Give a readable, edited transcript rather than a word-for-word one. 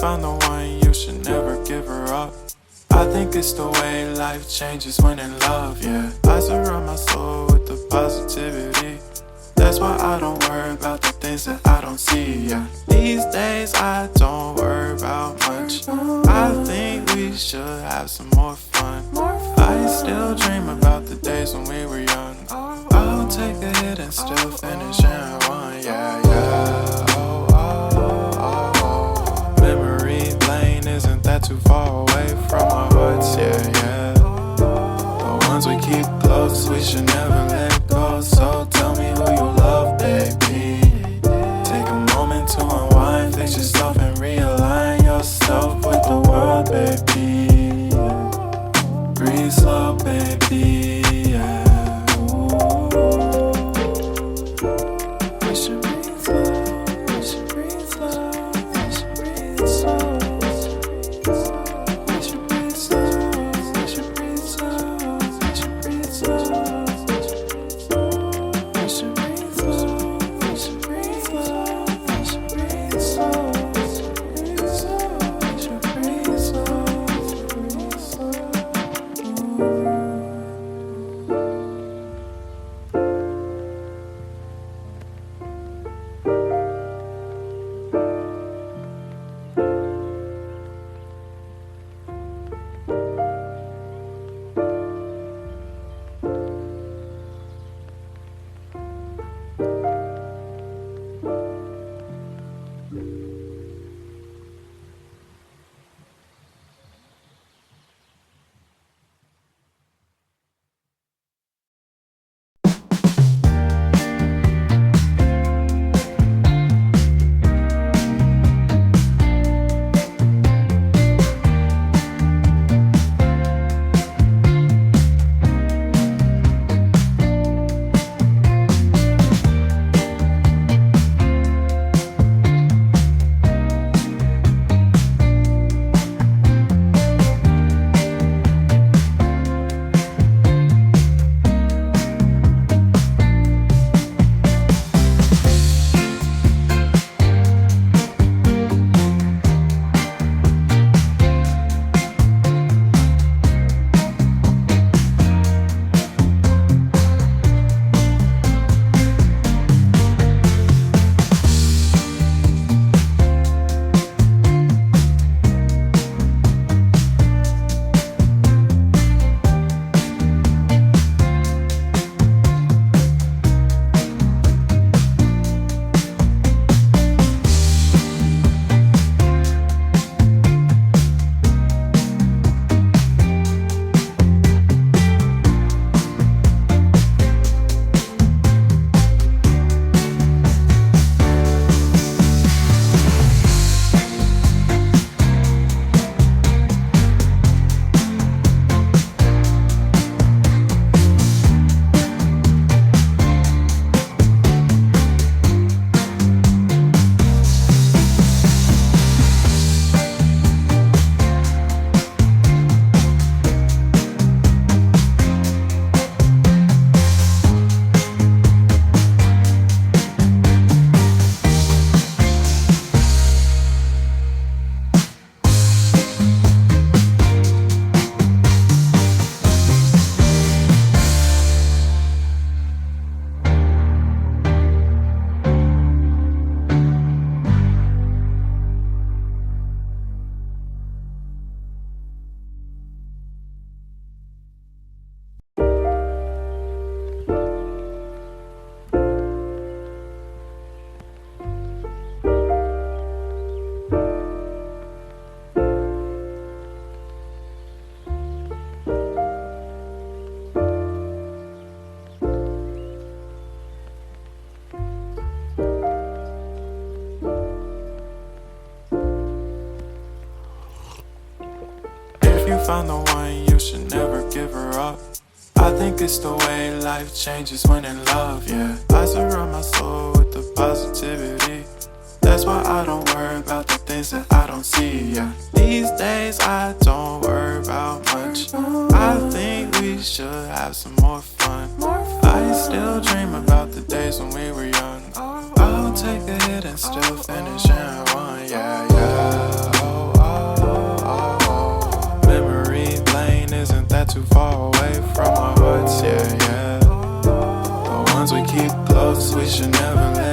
found the one, you should never give her up. I think it's the way life changes when in love, yeah. I surround my soul with the positivity. That's why I don't worry about the things that I don't see, yeah. These days I don't worry about much. I think we should have some more fun. I still dream about the days when we were young. I'll take a hit and still finish and one, yeah, yeah. Oh, oh, oh, oh. Memory lane, isn't that too far away from our hearts, yeah, yeah. The ones we keep close, we should never let go. So tell me who you love, baby. Take a moment to unwind, fix yourself and realign yourself with the world, baby. Breathe slow, baby, yeah. We should breathe slow, we should breathe slow, we should breathe slow. We should breathe slow, we should breathe slow, we should breathe slow. We should breathe slow, we should breathe slow, we should breathe slow. We should breathe slow, breathe slow. Found the one, you should never give her up. I think it's the way life changes when in love, yeah. I surround my soul with the positivity. That's why I don't worry about the things that I don't see, yeah. These days I don't worry about much. I think we should have some more fun. I still dream about the days when we were young. I'll take a hit and still finish and one, yeah, yeah. should never let